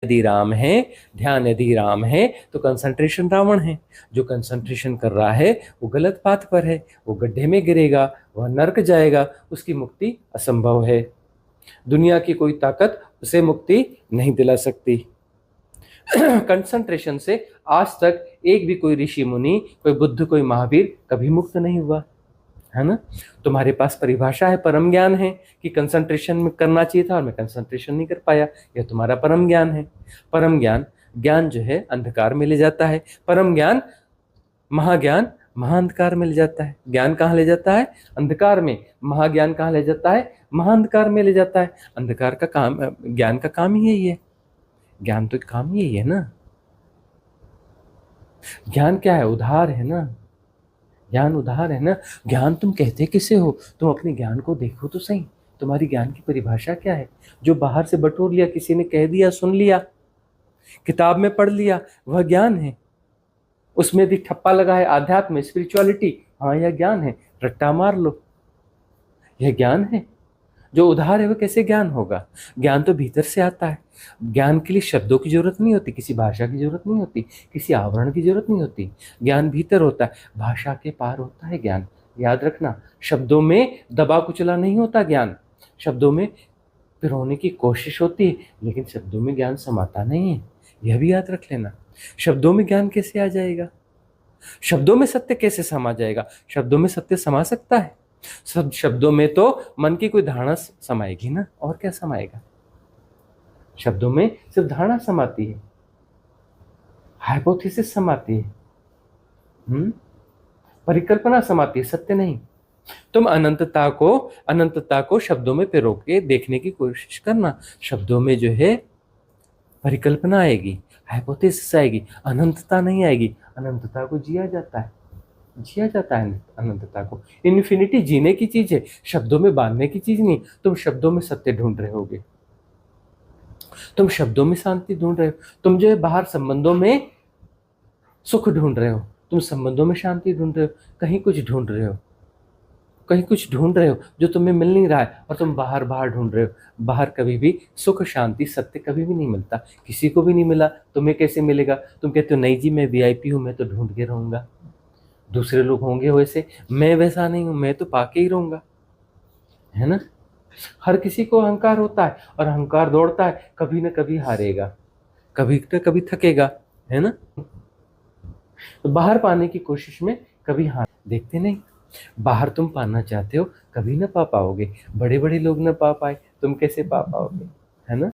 यदि राम है, ध्यान यदि राम है, तो कंसंट्रेशन रावण है। जो कंसंट्रेशन कर रहा है वो गलत पाथ पर है, वो गड्ढे में गिरेगा, वह नरक जाएगा, उसकी मुक्ति असंभव है। दुनिया की कोई ताकत उसे मुक्ति नहीं दिला सकती। कंसंट्रेशन से आज तक एक भी कोई ऋषि मुनि, कोई बुद्ध, कोई महावीर कभी मुक्त नहीं हुआ, है ना। तुम्हारे पास परिभाषा है, परम ज्ञान है कि कंसंट्रेशन में करना चाहिए था और मैं कंसंट्रेशन नहीं कर पाया, यह तुम्हारा परम ज्ञान है। परम ज्ञान, ज्ञान जो है अंधकार में ले जाता है। परम ज्ञान, महाज्ञान महाअंधकार में ले जाता है। ज्ञान कहाँ ले जाता है? अंधकार में। महाज्ञान कहाँ ले जाता है? महाअंधकार में ले जाता है। अंधकार का काम, ज्ञान का काम ही यही है। ज्ञान तो काम ही यही है ना। ज्ञान क्या है? उधार है ना। ज्ञान उधार है ना। ज्ञान तुम कहते किसे हो? तुम अपने ज्ञान को देखो तो सही, तुम्हारी ज्ञान की परिभाषा क्या है? जो बाहर से बटोर लिया, किसी ने कह दिया, सुन लिया, किताब में पढ़ लिया, वह ज्ञान है। उसमें भी ठप्पा लगा है आध्यात्म, स्पिरिचुअलिटी, हाँ यह ज्ञान है, रट्टा मार लो, यह ज्ञान है। जो उधार है वह कैसे ज्ञान होगा? ज्ञान तो भीतर से आता है। ज्ञान के लिए शब्दों की जरूरत नहीं होती, किसी भाषा की जरूरत नहीं होती, किसी आवरण की जरूरत नहीं होती। ज्ञान भीतर होता है, भाषा के पार होता है ज्ञान। याद रखना, शब्दों में दबा कुचला नहीं होता ज्ञान। शब्दों में पिरोने की कोशिश होती है, लेकिन शब्दों में ज्ञान समाता नहीं है, यह भी याद रख लेना। शब्दों में ज्ञान कैसे आ जाएगा? शब्दों में सत्य कैसे समा जाएगा? शब्दों में सत्य समा सकता है? सब शब्दों में तो मन की कोई धारणा समाएगी ना, और क्या समाएगा? शब्दों में सिर्फ धारणा समाती है, हाइपोथेसिस समाती है, परिकल्पना समाती है, सत्य नहीं। तुम अनंतता को शब्दों में पिरो के देखने की कोशिश करना। शब्दों में जो है परिकल्पना आएगी, हाइपोथेसिस आएगी, अनंतता नहीं आएगी। अनंतता को जिया जाता है, जिया जाता है अनंतता को। इन्फिनिटी जीने की चीज है, शब्दों में बांधने की चीज नहीं। तुम शब्दों में सत्य ढूंढ रहे होगे, तुम शब्दों में शांति ढूंढ रहे हो, तुम जो है बाहर संबंधों में सुख ढूंढ रहे हो, तुम संबंधों में शांति ढूंढ रहे हो, कहीं कुछ ढूंढ रहे हो, कहीं कुछ ढूंढ रहे हो जो तुम्हें मिल नहीं रहा है, और तुम बाहर बाहर ढूंढ रहे हो। बाहर कभी भी सुख, शांति, सत्य कभी भी नहीं मिलता, किसी को भी नहीं मिला, तुम्हें कैसे मिलेगा? तुम कहते हो नहीं जी मैं वीआईपी हूं, मैं तो ढूंढ के रहूंगा, दूसरे लोग होंगे वैसे, मैं वैसा नहीं हूं, मैं तो पाके ही रहूंगा, है ना। हर किसी को अहंकार होता है, और अहंकार दौड़ता है, कभी ना कभी हारेगा, कभी ना कभी थकेगा, है ना। तो बाहर पाने की कोशिश में कभी हार देखते नहीं। बाहर तुम पाना चाहते हो, कभी ना पा पाओगे। बड़े बड़े लोग ना पा पाए, तुम कैसे पा पाओगे, है ना।